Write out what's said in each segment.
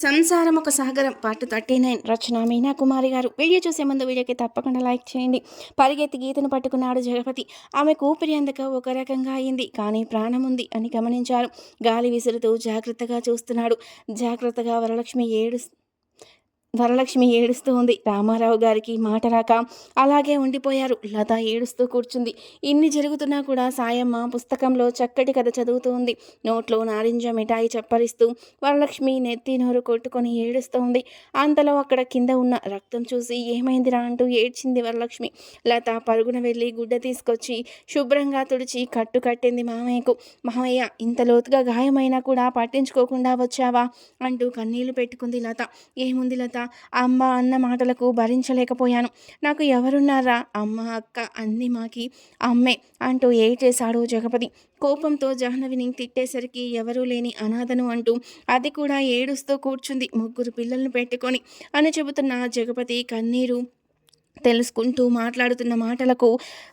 సంసారం ఒక సాగరం పార్ట్ 39 రచన మీనా కుమారి గారు. వీడియో చూసే ముందు వీడియోకి తప్పకుండా లైక్ చేయండి. పరిగెత్తి గీతను పట్టుకున్నాడు జగపతి. ఆమె ఊపిరి అందక ఒక రకంగా అయింది, కానీ ప్రాణం ఉంది అని గమనించారు. గాలి విసురుతూ జాగ్రత్తగా చూస్తున్నాడు. జాగ్రత్తగా వరలక్ష్మి ఏడుస్తూ ఉంది. రామారావు గారికి మాట రాక అలాగే ఉండిపోయారు. లత ఏడుస్తూ కూర్చుంది. ఇన్ని జరుగుతున్నా కూడా సాయమ్మ పుస్తకంలో చక్కటి కథ చదువుతూ ఉంది. నోట్లో నారింజ మిఠాయి చప్పరిస్తూ వరలక్ష్మి నెత్తి నోరు కొట్టుకొని ఏడుస్తూ ఉంది. అంతలో అక్కడ కింద ఉన్న రక్తం చూసి ఏమైందిరా అంటూ ఏడ్చింది వరలక్ష్మి. లత పరుగున వెళ్ళి గుడ్డ తీసుకొచ్చి శుభ్రంగా తుడిచి కట్టు కట్టింది మామయ్యకు. మామయ్య, ఇంత లోతుగా గాయమైనా కూడా పట్టించుకోకుండా వచ్చావా అంటూ కన్నీళ్లు పెట్టుకుంది లత. ఏముంది లత, అమ్మ అన్న మాటలకు భరించలేకపోయాను. నాకు ఎవరున్నారా, అమ్మ అక్క అన్నీ మాకి అమ్మే అంటూ ఏడ్చేశాడు జగపతి. కోపంతో జాహ్నవిని తిట్టేసరికి ఎవరూ లేని అనాథను అంటూ అది కూడా ఏడుస్తూ కూర్చుంది, ముగ్గురు పిల్లలను పెట్టుకొని అని చెబుతున్న జగపతి కన్నీరు తెలుసుకుంటూ మాట్లాడుతున్న మాటలకు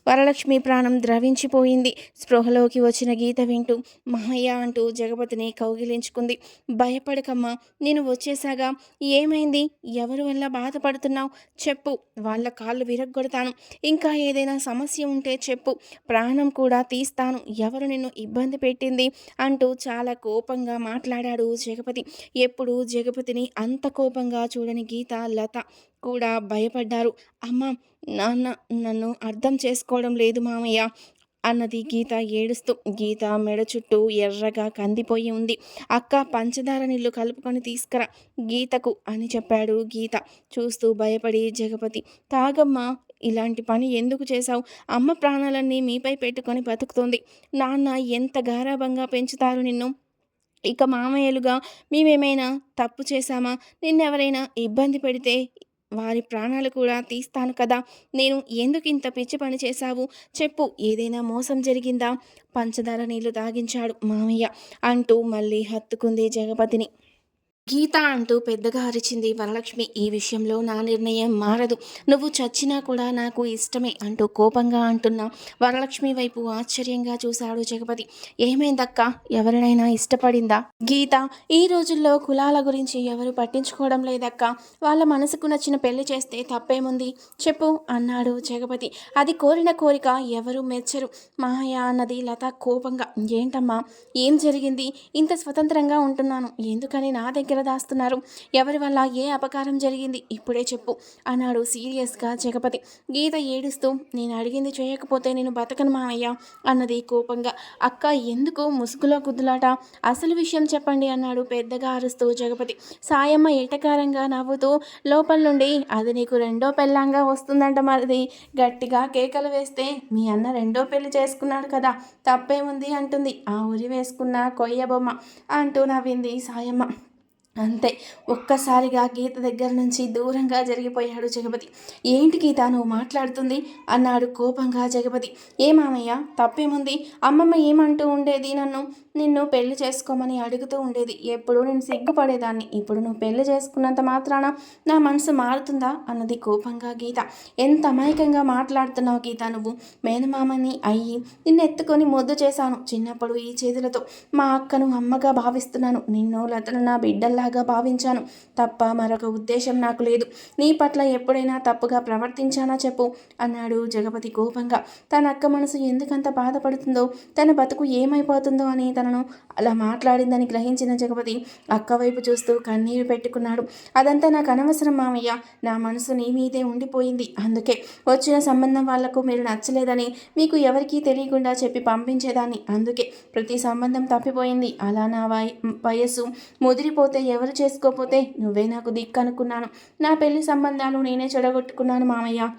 వరలక్ష్మి ప్రాణం ద్రవించిపోయింది. స్పృహలోకి వచ్చిన గీత వింటూ మహయ్య అంటూ జగపతిని కౌగిలించుకుంది. భయపడకమ్మా, నేను వచ్చేసాగా. ఏమైంది, ఎవరి వల్ల బాధపడుతున్నావు చెప్పు, వాళ్ళ కాళ్ళు విరగ్గొడతాను. ఇంకా ఏదైనా సమస్య ఉంటే చెప్పు, ప్రాణం కూడా తీస్తాను. ఎవరు నిన్ను ఇబ్బంది పెట్టింది అంటూ చాలా కోపంగా మాట్లాడాడు జగపతి. ఎప్పుడు జగపతిని అంత కోపంగా చూడని గీత, లత కూడా భయపడ్డారు. అమ్మ, నాన్న నన్ను అర్థం చేసుకోవడం లేదు మామయ్య అన్నది గీత ఏడుస్తూ. గీత మెడ చుట్టూ ఎర్రగా కందిపోయి ఉంది. అక్క, పంచదార నీళ్ళు కలుపుకొని తీసుకురా గీతకు అని చెప్పాడు గీత చూస్తూ. భయపడి జగపతి, తాగమ్మా, ఇలాంటి పని ఎందుకు చేశావు? అమ్మ ప్రాణాలన్నీ మీపై పెట్టుకొని బతుకుతోంది. నాన్న ఎంత గారాబంగా పెంచుతారు నిన్ను. ఇక మామయ్యలుగా మేమేమైనా తప్పు చేశామా? నిన్నెవరైనా ఇబ్బంది పెడితే వారి ప్రాణాలు కూడా తీస్తాను కదా. నేను ఎందుకు ఇంత పిచ్చి పని చేశావు చెప్పు, ఏదైనా మోసం జరిగిందా? పంచదార నీళ్లు తాగించాడు మామయ్య అంటూ మళ్ళీ హత్తుకుంది జగపతిని. గీత అంటూ పెద్దగా అరిచింది వరలక్ష్మి. ఈ విషయంలో నా నిర్ణయం మారదు. నువ్వు చచ్చినా కూడా నాకు ఇష్టమే అంటూ కోపంగా అంటున్న వరలక్ష్మి వైపు ఆశ్చర్యంగా చూశాడు జగపతి. ఏమైందక్క, ఎవరినైనా ఇష్టపడిందా? గీత, ఈ రోజుల్లో కులాల గురించి ఎవరు పట్టించుకోవడం లేదక్క. వాళ్ళ మనసుకు నచ్చిన పెళ్లి చేస్తే తప్పేముంది చెప్పు అన్నాడు జగపతి. అది కోరిన కోరిక ఎవరు మెచ్చరు మాయ అన్నది లత కోపంగా. ఏంటమ్మా, ఏం జరిగింది? ఇంత స్వతంత్రంగా ఉంటున్నాను, ఎందుకని నా దగ్గర దాస్తున్నారు? ఎవరి వల్ల ఏ అపకారం జరిగింది ఇప్పుడే చెప్పు అన్నాడు సీరియస్గా జగపతి. గీత ఏడుస్తూ, నేను అడిగింది చేయకపోతే నేను బతకను మామయ్య అన్నది కోపంగా. అక్క, ఎందుకు ముసుగులో గుద్దులాట? అసలు విషయం చెప్పండి అన్నాడు పెద్దగా అరుస్తూ జగపతి. సాయమ్మ ఎటకారంగా నవ్వుతూ లోపల నుండి, అది నీకు రెండో పెళ్ళంగా వస్తుందంట మరిది. గట్టిగా కేకలు వేస్తే, మీ అన్న రెండో పెళ్లి చేసుకున్నాడు కదా, తప్పేముంది అంటుంది ఆ ఉరి వేసుకున్న కొయ్య బొమ్మ అంటూ నవ్వింది సాయమ్మ. అంతే, ఒక్కసారిగా గీత దగ్గర నుంచి దూరంగా జరిగిపోయాడు జగపతి. ఏంటి గీత నువ్వు మాట్లాడుతుంది అన్నాడు కోపంగా జగపతి. ఏ మామయ్య, తప్పేముంది? అమ్మమ్మ ఏమంటూ ఉండేది? నిన్ను పెళ్లి చేసుకోమని అడుగుతూ ఉండేది. ఎప్పుడు నేను సిగ్గుపడేదాన్ని. ఇప్పుడు నువ్వు పెళ్లి చేసుకున్నంత మాత్రాన నా మనసు మారుతుందా అన్నది కోపంగా గీత. ఎంత అమాయకంగా మాట్లాడుతున్నావు గీత నువ్వు. మేనమామని అయ్యి నిన్ను ఎత్తుకొని ముద్దు చేశాను చిన్నప్పుడు ఈ చేతులతో. మా అక్కను అమ్మగా భావిస్తున్నాను, నిన్ను లతను నా బిడ్డల్లాగా భావించాను తప్ప మరొక ఉద్దేశం నాకు లేదు. నీ పట్ల ఎప్పుడైనా తప్పుగా ప్రవర్తించానా చెప్పు అన్నాడు జగపతి కోపంగా. తన అక్క మనసు ఎందుకంత బాధపడుతుందో, తన బతుకు ఏమైపోతుందో అని తనను అలా మాట్లాడిందని గ్రహించిన జగపతి అక్క వైపు చూస్తూ కన్నీరు పెట్టుకున్నాడు. అదంతా నాకు అనవసరం మామయ్య, నా మనసు నీ మీదే ఉండిపోయింది. అందుకే వచ్చిన సంబంధం వాళ్లకు మీరు నచ్చలేదని మీకు ఎవరికీ తెలియకుండా చెప్పి పంపించేదాన్ని. అందుకే ప్రతి సంబంధం తప్పిపోయింది. అలా నా వయస్సు ముదిరిపోతే ఎవరు చేసుకోపోతే నువ్వే నాకు దిక్కు అనుకున్నాను. నా పెళ్లి సంబంధాలు నేనే చెడగొట్టుకున్నాను మామయ్య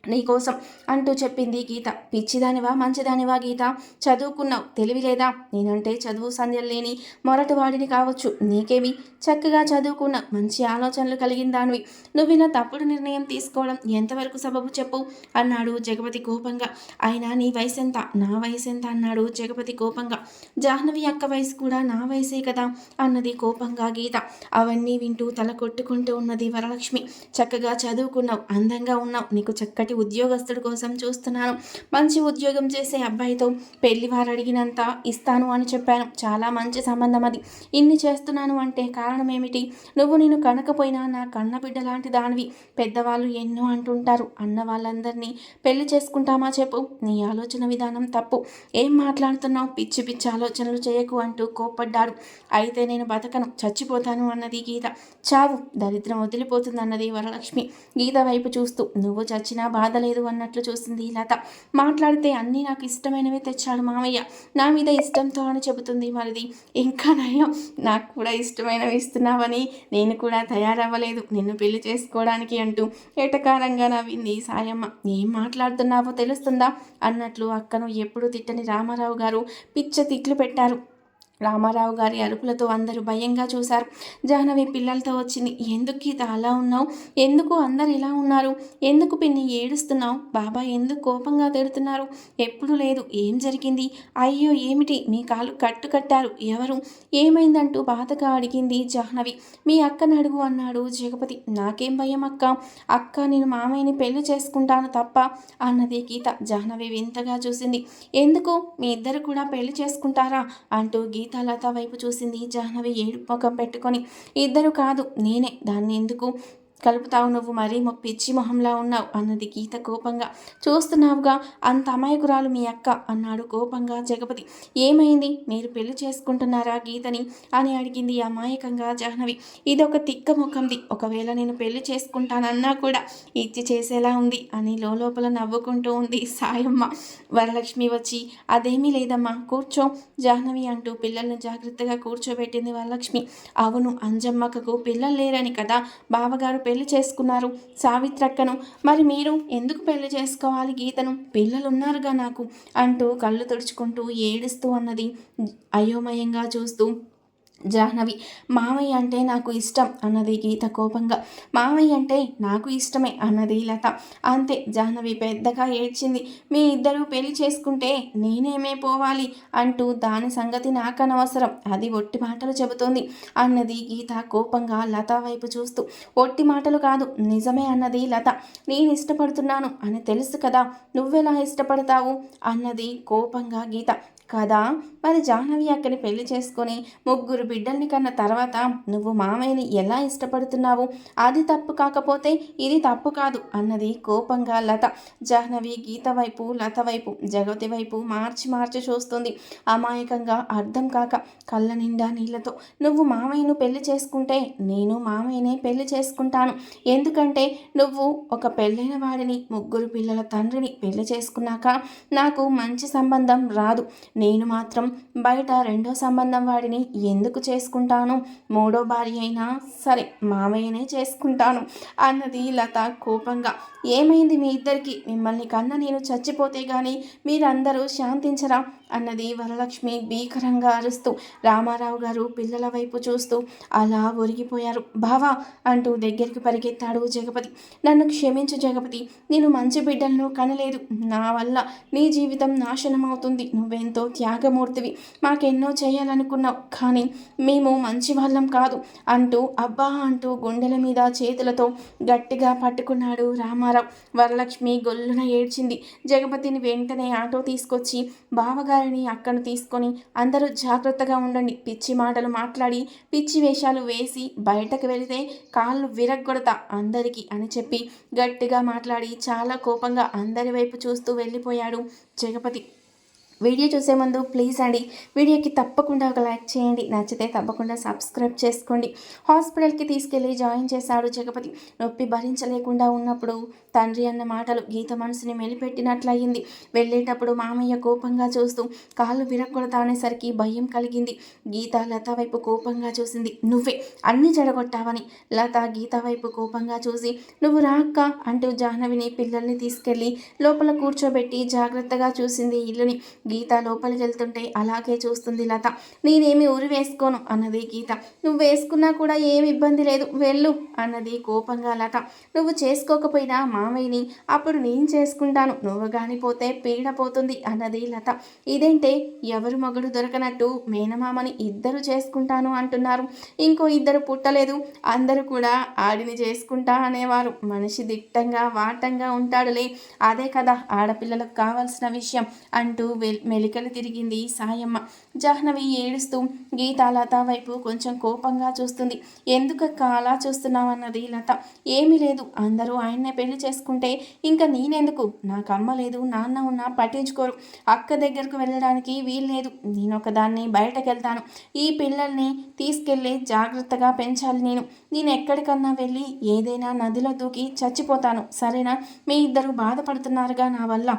నీకోసం అంటూ చెప్పింది గీత. పిచ్చిదానివా మంచిదానివా గీత? చదువుకున్నావు, తెలివి లేదా? నేనంటే చదువు సంధ్యలు లేని మొరటి వాడిని కావచ్చు, నీకేమి? చక్కగా చదువుకున్నావు, మంచి ఆలోచనలు కలిగిన దానివి. నువ్వు ఇలా తప్పుడు నిర్ణయం తీసుకోవడం ఎంతవరకు సబబు చెప్పు అన్నాడు జగపతి కోపంగా. అయినా నీ వయసు ఎంత, నా వయసు ఎంత అన్నాడు జగపతి కోపంగా. జాహ్నవి అక్క వయసు కూడా నా వయసే కదా అన్నది కోపంగా గీత. అవన్నీ వింటూ తల కొట్టుకుంటూ ఉన్నది వరలక్ష్మి. చక్కగా చదువుకున్నావు, అందంగా ఉన్నావు, నీకు చక్కటి అలాంటి ఉద్యోగస్తుడి కోసం చూస్తున్నాను. మంచి ఉద్యోగం చేసే అబ్బాయితో పెళ్లి వారు అడిగినంత ఇస్తాను అని చెప్పాను. చాలా మంచి సంబంధం అది. ఇన్ని చేస్తున్నాను అంటే కారణం ఏమిటి? నువ్వు నేను కనకపోయినా నా కన్న బిడ్డ లాంటి దానివి. పెద్దవాళ్ళు ఎన్నో అంటుంటారు. అన్న వాళ్ళందరినీ పెళ్లి చేసుకుంటామా చెప్పు? నీ ఆలోచన విధానం తప్పు. ఏం మాట్లాడుతున్నావు? పిచ్చి పిచ్చి ఆలోచనలు చేయకు అంటూ కోప్పడ్డాడు. అయితే నేను బతకను, చచ్చిపోతాను అన్నది గీత. చావు, దరిద్రం వదిలిపోతుందన్నది వరలక్ష్మి. గీత వైపు చూస్తూ నువ్వు చచ్చినా బాధ లేదు అన్నట్లు చూసింది లత. మాట్లాడితే అన్నీ నాకు ఇష్టమైనవి తెచ్చాడు మామయ్య, నా మీద ఇష్టంతో అని చెబుతుంది మరిది. ఇంకా నయం, నాకు కూడా ఇష్టమైనవి ఇస్తున్నావని నేను కూడా తయారవ్వలేదు నిన్ను పెళ్లి చేసుకోవడానికి అంటూ ఎటకారంగా నవ్వింది సాయమ్మ. ఏం మాట్లాడుతున్నావో తెలుస్తుందా అన్నట్లు అక్కను ఎప్పుడు తిట్టని రామారావు గారు పిచ్చ తిట్లు పెట్టారు. రామారావు గారి అరుపులతో అందరూ భయంగా చూశారు. జాహ్నవి పిల్లలతో వచ్చింది. ఎందుకు గీత అలా ఉన్నావు? ఎందుకు అందరు ఇలా ఉన్నారు? ఎందుకు పిన్ని ఏడుస్తున్నావు? బాబా ఎందుకు కోపంగా తిడుతున్నారు? ఎప్పుడు లేదు. ఏం జరిగింది? అయ్యో ఏమిటి మీ కాలు కట్టారు? ఎవరు? ఏమైందంటూ బాధగా అడిగింది జాహ్నవి. మీ అక్కను అడుగు అన్నాడు జగపతి. నాకేం భయం అక్క? అక్క నేను మామయ్యని పెళ్లి చేసుకుంటాను తప్ప అన్నది గీత. జాహ్నవి వింతగా చూసింది. ఎందుకు మీ ఇద్దరు కూడా పెళ్లి చేసుకుంటారా అంటూ గీత లత వైపు చూసింది. జాహ్నవి ఏడుపు ముఖం పెట్టుకొని, ఇద్దరు కాదు నేనే, దాన్ని ఎందుకు కలుపుతావు? నువ్వు మరీ పిచ్చి మొహంలా ఉన్నావు అన్నది గీత కోపంగా. చూస్తున్నావుగా అంత అమాయకురాలు మీ అక్క అన్నాడు కోపంగా జగపతి. ఏమైంది? మీరు పెళ్లి చేసుకుంటున్నారా గీతని అని అడిగింది అమాయకంగా జాహ్నవి. ఇదొక తిక్క ముఖంది. ఒకవేళ నేను పెళ్లి చేసుకుంటానన్నా కూడా ఇచ్చి చేసేలా ఉంది అని లోపల నవ్వుకుంటూ ఉంది సాయమ్మ. వరలక్ష్మి వచ్చి అదేమీ లేదమ్మా కూర్చో జాహ్నవి అంటూ పిల్లల్ని జాగ్రత్తగా కూర్చోబెట్టింది వరలక్ష్మి. అవును, అంజమ్మకు పిల్లలు లేరని కదా బావగారు పెళ్లి చేసుకున్నారు సావిత్రక్కను. మరి మీరు ఎందుకు పెళ్లి చేసుకోవాలి గీతను? పిల్లలున్నారుగా నాకు అంటూ కళ్ళు తుడుచుకుంటూ ఏడుస్తూ అన్నది అయోమయంగా చూస్తూ జాహ్నవి. మామయ్య అంటే నాకు ఇష్టం అన్నది గీత కోపంగా. మామయ్య అంటే నాకు ఇష్టమే అన్నది లత. అంతే, జాహ్నవి పెద్దగా ఏడ్చింది. మీ ఇద్దరూ పెళ్లి చేసుకుంటే నేనేమే పోవాలి అంటూ దాని సంగతి నాకనవసరం, అది ఒట్టి మాటలు చెబుతోంది అన్నది గీత కోపంగా లత వైపు చూస్తూ. ఒట్టి మాటలు కాదు, నిజమే అన్నది లత. నేను ఇష్టపడుతున్నాను అని తెలుసు కదా, నువ్వెలా ఇష్టపడతావు అన్నది కోపంగా గీత. కదా, మరి జాహ్నవి అక్కని పెళ్లి చేసుకొని 3 బిడ్డల్ని కన్న తర్వాత నువ్వు మామయ్యని ఎలా ఇష్టపడుతున్నావు? అది తప్పు కాకపోతే ఇది తప్పు కాదు అన్నది కోపంగా లత. జాహ్నవి గీత వైపు, లత వైపు, జగతి వైపు మార్చి చూస్తుంది అమాయకంగా, అర్థం కాక కళ్ళ నిండా నీళ్లతో. నువ్వు మామయ్యను పెళ్లి చేసుకుంటే నేను మామయ్యనే పెళ్లి చేసుకుంటాను. ఎందుకంటే నువ్వు ఒక పెళ్ళైన వాడిని, 3 పిల్లల తండ్రిని పెళ్లి చేసుకున్నాక నాకు మంచి సంబంధం రాదు. నేను మాత్రం బయట 2వ సంబంధం వాడిని ఎందుకు చేసుకుంటాను? 3వ భార్య అయినా సరే మామయ్యనే చేసుకుంటాను అన్నది లత కోపంగా. ఏమైంది మీ ఇద్దరికి? మిమ్మల్ని కన్నా నేను చచ్చిపోతే గాని మీరందరూ శాంతించరా అన్నది వరలక్ష్మి భీకరంగా అరుస్తూ. రామారావు గారు పిల్లల వైపు చూస్తూ అలా ఒరిగిపోయారు. బావా అంటూ దగ్గరికి పరిగెత్తాడు జగపతి. నన్ను క్షమించు జగపతి, నేను మంచి బిడ్డలను కనలేదు. నా వల్ల నీ జీవితం నాశనం అవుతుంది. నువ్వెంతో త్యాగమూర్తివి, మాకెన్నో చేయాలనుకున్నావు, కానీ మేము మంచి వాళ్ళం కాదు అంటూ అబ్బా అంటూ గుండెల మీద చేతులతో గట్టిగా పట్టుకున్నాడు రామారావు. వరలక్ష్మి గొల్లున ఏడ్చింది. జగపతిని వెంటనే ఆటో తీసుకొచ్చి బావగారిని అక్కను తీసుకొని అందరూ జాగ్రత్తగా ఉండండి, పిచ్చి మాటలు మాట్లాడి పిచ్చి వేషాలు వేసి బయటకు వెళితే కాళ్ళు విరగ్గొడతా అందరికీ అని చెప్పి గట్టిగా మాట్లాడి చాలా కోపంగా అందరి వైపు చూస్తూ వెళ్ళిపోయాడు జగపతి. వీడియో చూసే ముందు ప్లీజ్ అండి వీడియోకి తప్పకుండా ఒక లైక్ చేయండి, నచ్చితే తప్పకుండా సబ్స్క్రైబ్ చేసుకోండి. హాస్పిటల్కి తీసుకెళ్ళి జాయిన్ చేశాడు జగపతి. నొప్పి భరించలేకుండా ఉన్నప్పుడు తండ్రి అన్న మాటలు గీత మనసుని మెలిపెట్టినట్లయింది. వెళ్ళేటప్పుడు మామయ్య కోపంగా చూస్తూ కాళ్ళు విరగొడతా అనేసరికి భయం కలిగింది. గీత లత వైపు కోపంగా చూసింది. నువ్వే అన్నీ చెడగొట్టావని. లత గీత వైపు కోపంగా చూసి నువ్వు రాక్క అంటూ జాహ్నవిని పిల్లల్ని తీసుకెళ్ళి లోపల కూర్చోబెట్టి జాగ్రత్తగా చూసింది ఇల్లుని. గీత లోపలికి వెళ్తుంటే అలాగే చూస్తుంది లత. నేనేమి ఊరి వేసుకోను అన్నది గీత. నువ్వు వేసుకున్నా కూడా ఏమి ఇబ్బంది లేదు, వెళ్ళు అన్నది కోపంగా లత. నువ్వు చేసుకోకపోయినా మామయ్యని అప్పుడు నేను చేసుకుంటాను, నువ్వు గాని పోతే పీడ పోతుంది అన్నది లత. ఇదేంటే ఎవరు మగడు దొరకనట్టు మేనమామని ఇద్దరు చేసుకుంటాను అంటున్నారు, ఇంకో ఇద్దరు పుట్టలేదు, అందరూ కూడా ఆడిని చేసుకుంటా అనేవారు. మనిషి దిట్టంగా వాటంగా ఉంటాడులే, అదే కదా ఆడపిల్లలకు కావాల్సిన విషయం అంటూ మెలికలు తిరిగింది సాయమ్మ. జాహ్నవి ఏడుస్తూ గీత లత వైపు కొంచెం కోపంగా చూస్తుంది. ఎందుకక్క అలా చూస్తున్నావన్నది లత. ఏమీ లేదు, అందరూ ఆయన్నే పెళ్లి చేసుకుంటే ఇంకా నేనెందుకు, నాకు అమ్మ లేదు నాన్న ఉన్నా పట్టించుకోరు, అక్క దగ్గరకు వెళ్ళడానికి వీల్లేదు, నేనొకదాన్ని బయటకెళ్తాను, ఈ పిల్లల్ని తీసుకెళ్ళి జాగ్రత్తగా పెంచాలి, నేను ఎక్కడికన్నా వెళ్ళి ఏదైనా నదిలో దూకి చచ్చిపోతాను, సరేనా, మీ ఇద్దరు బాధపడుతున్నారుగా నా వల్ల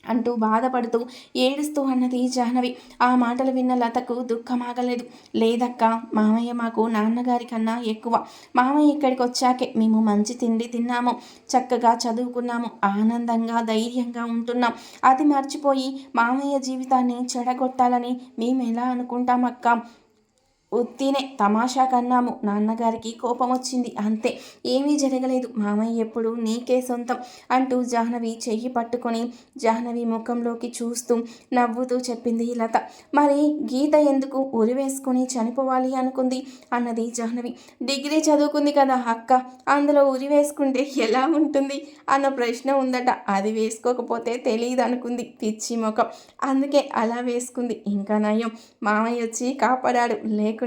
అంటూ బాధపడుతూ ఏడుస్తూ అన్నది జాహ్నవి. ఆ మాటలు విన్న లతకు దుఃఖమాగలేదు. లేదక్క, మామయ్య మాకు నాన్నగారి కన్నా ఎక్కువ, మామయ్య ఇక్కడికి వచ్చాకే మేము మంచి తిండి తిన్నాము, చక్కగా చదువుకున్నాము, ఆనందంగా ధైర్యంగా ఉంటున్నాం, అది మర్చిపోయి మామయ్య జీవితాన్ని చెడగొట్టాలని మేము ఎలా అనుకుంటాం అక్క, ఉత్తినే తమాషా కన్నాము, నాన్నగారికి కోపం వచ్చింది అంతే, ఏమీ జరగలేదు, మామయ్య ఎప్పుడు నీకే సొంతం అంటూ జాహ్నవి చెయ్యి పట్టుకొని జాహ్నవి ముఖంలోకి చూస్తూ నవ్వుతూ చెప్పింది లత. మరి గీత ఎందుకు ఉరి వేసుకొని చనిపోవాలి అనుకుంది అన్నది జాహ్నవి. డిగ్రీ చదువుకుంది కదా అక్క, అందులో ఉరి వేసుకుంటే ఎలా ఉంటుంది అన్న ప్రశ్న ఉందట, అది వేసుకోకపోతే తెలియదు అనుకుంది పిచ్చి ముఖం, అందుకే అలా వేసుకుంది, ఇంకా నయం మామయ్య వచ్చి కాపాడాడు, లేకుంటే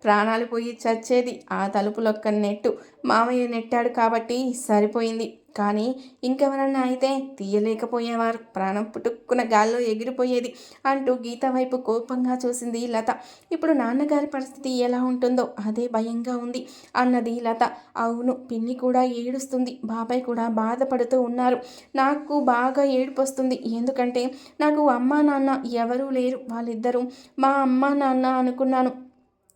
ప్రాణాలు పోయి చచ్చేది, ఆ తలుపులొక్క నెట్టు మామయ్య నెట్టాడు కాబట్టి సరిపోయింది, కానీ ఇంకెవరన్నా అయితే తీయలేకపోయేవారు, ప్రాణం పుట్టుక్కున గాల్లో ఎగిరిపోయేది అంటూ గీత వైపు కోపంగా చూసింది లత. ఇప్పుడు నాన్నగారి పరిస్థితి ఎలా ఉంటుందో అదే భయంగా ఉంది అన్నది లత. అవును, పిన్ని కూడా ఏడుస్తుంది, బాబాయ్ కూడా బాధపడుతూ ఉన్నారు, నాకు బాగా ఏడుపు వస్తుంది, ఎందుకంటే నాకు అమ్మా నాన్న ఎవరూ లేరు, వాళ్ళిద్దరూ మా అమ్మా నాన్న అనుకున్నాను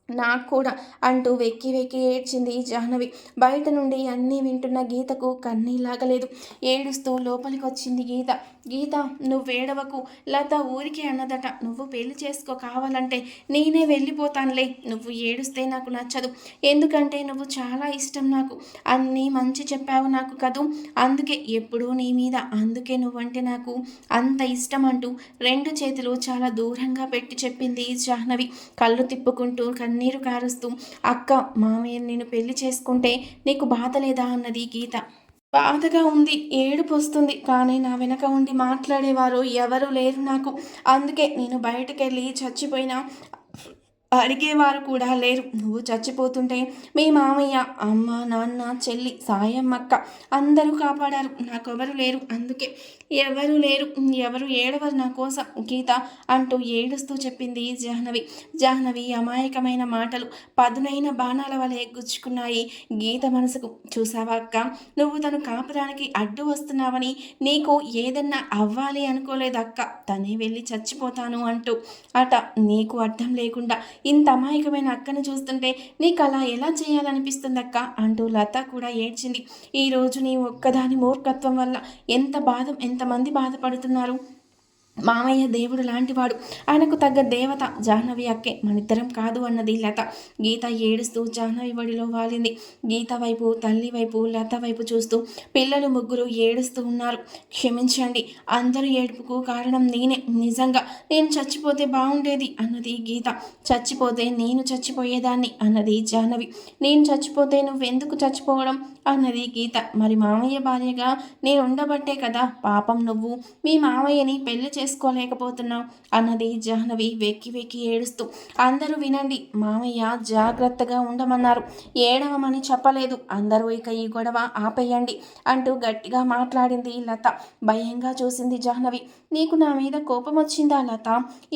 నాకు కూడా అంటూ వెక్కి వెక్కి ఏడ్చింది జాహ్నవి. బయట నుండి అన్నీ వింటున్న గీతకు కన్నీలాగలేదు. ఏడుస్తూ లోపలికి వచ్చింది గీత. గీత, నువ్వేడవకు, లత ఊరికే అన్నదట, నువ్వు పెళ్లి చేసుకో, కావాలంటే నేనే వెళ్ళిపోతానులే, నువ్వు ఏడుస్తే నాకు నచ్చదు, ఎందుకంటే నువ్వు చాలా ఇష్టం నాకు, అన్నీ మంచి చెప్పావు నాకు కదూ, అందుకే ఎప్పుడూ నీ మీద, అందుకే నువ్వంటే నాకు అంత ఇష్టం అంటూ రెండు చేతులు చాలా దూరంగా పెట్టి చెప్పింది జాహ్నవి. కళ్ళు తిప్పుకుంటూ కన్నీరు కారుస్తూ, అక్క, మామయ్య నేను పెళ్లి చేసుకుంటే నీకు బాధ లేదా అన్నది గీత. బాధగా ఉంది, ఏడుపు వస్తుంది, కానీ నా వెనక ఉండి మాట్లాడేవారు ఎవరు లేరు నాకు, అందుకే నేను బయటకెళ్ళి చచ్చిపోయినా అడిగేవారు కూడా లేరు, నువ్వు చచ్చిపోతుంటే మీ మామయ్య, అమ్మ, నాన్న, చెల్లి, సాయమ్మక్క అందరూ కాపాడారు, నాకెవరు లేరు, అందుకే ఎవరు లేరు, ఎవరు ఏడవరు నా కోసం గీత అంటూ ఏడుస్తూ చెప్పింది జాహ్నవి. జాహ్నవి అమాయకమైన మాటలు పదునైన బాణాల వలె గుచ్చుకున్నాయి గీత మనసుకు. చూసావా అక్క, నువ్వు తను కాపురానికి అడ్డు వస్తున్నావని, నీకు ఏదన్నా అవ్వాలి అనుకోలేదు అక్క, తనే వెళ్ళి చచ్చిపోతాను అంటూ అట, నీకు అర్థం లేకుండా ఇంత అమాయకమైన అక్కను చూస్తుంటే నీకు అలా ఎలా చేయాలనిపిస్తుంది అక్క అంటూ లత కూడా ఏడ్చింది. ఈరోజు నీ ఒక్కదాని మూర్ఖత్వం వల్ల ఎంతమంది బాధపడుతున్నారు. మామయ్య దేవుడు లాంటివాడు, ఆయనకు తగ్గ దేవత జాహ్నవి అక్కే, మనిద్దరం కాదు అన్నది లత. గీత ఏడుస్తూ జాహ్నవి వడిలో వాలింది. గీత వైపు, తల్లి వైపు, లత వైపు చూస్తూ పిల్లలు ముగ్గురు ఏడుస్తూ ఉన్నారు. క్షమించండి, అందరూ ఏడుపుకు కారణం నేనే, నిజంగా నేను చచ్చిపోతే బాగుండేది అన్నది గీత. చచ్చిపోతే నేను చచ్చిపోయేదాన్ని అన్నది జాహ్నవి. నేను చచ్చిపోతే నువ్వెందుకు చచ్చిపోవడం అన్నది గీత. మరి మామయ్య భార్యగా నేను ఉండబట్టే కదా పాపం నువ్వు మీ మామయ్యని పెళ్లి చేసుకోలేకపోతున్నావు అన్నది జాహ్నవి వెక్కి వెక్కి ఏడుస్తూ. అందరూ వినండి, మామయ్య జాగ్రత్తగా ఉండమన్నారు, ఏడవమని చెప్పలేదు, అందరూ ఇక ఈ గొడవ ఆపేయండి అంటూ గట్టిగా మాట్లాడింది లత. భయంగా చూసింది జాహ్నవి. నీకు నా మీద కోపం వచ్చిందా లత?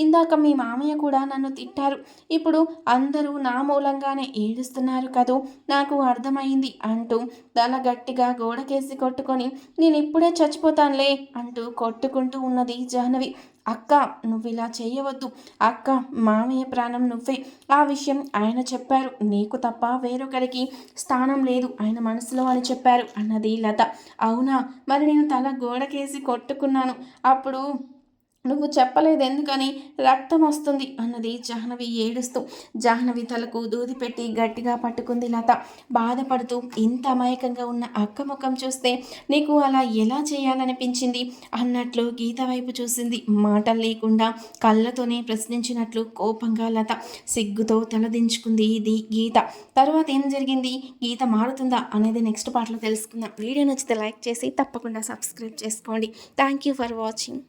ఇందాక మీ మామయ్య కూడా నన్ను తిట్టారు, ఇప్పుడు అందరూ నా మూలంగానే ఏడుస్తున్నారు కదూ, నాకు అర్థమైంది అంటూ తల గట్టిగా గోడకేసి కొట్టుకొని నేను ఇప్పుడే చచ్చిపోతానులే అంటూ కొట్టుకుంటూ ఉన్నది జాహ్నవి. అక్క, నువ్వు ఇలా చేయవద్దు అక్క, మామయ్య ప్రాణం నువ్వే, ఆ విషయం ఆయన చెప్పారు, నీకు తప్ప వేరొకరికి స్థానం లేదు ఆయన మనసులో అని చెప్పారు అన్నది లత. అవునా, మరి నేను తల గోడకేసి కొట్టుకున్నాను, అప్పుడు నువ్వు చెప్పలేదు ఎందుకని రక్తం వస్తుంది అన్నది జాహ్నవి ఏడుస్తూ. జాహ్నవి తలకు దూది పెట్టి గట్టిగా పట్టుకుంది లత. బాధపడుతూ, ఇంత అమాయకంగా ఉన్న అక్క ముఖం చూస్తే నీకు అలా ఎలా చేయాలనిపించింది అన్నట్లు గీత వైపు చూసింది. మాటలు లేకుండా కళ్ళతోనే ప్రశ్నించినట్లు కోపంగా లత. సిగ్గుతో తలదించుకుంది ఇది గీత. తర్వాత ఏం జరిగింది, గీత మారుతుందా అనేది నెక్స్ట్ పార్ట్లో తెలుసుకుందాం. వీడియో నచ్చితే లైక్ చేసి తప్పకుండా సబ్స్క్రైబ్ చేసుకోండి. Thank you for watching.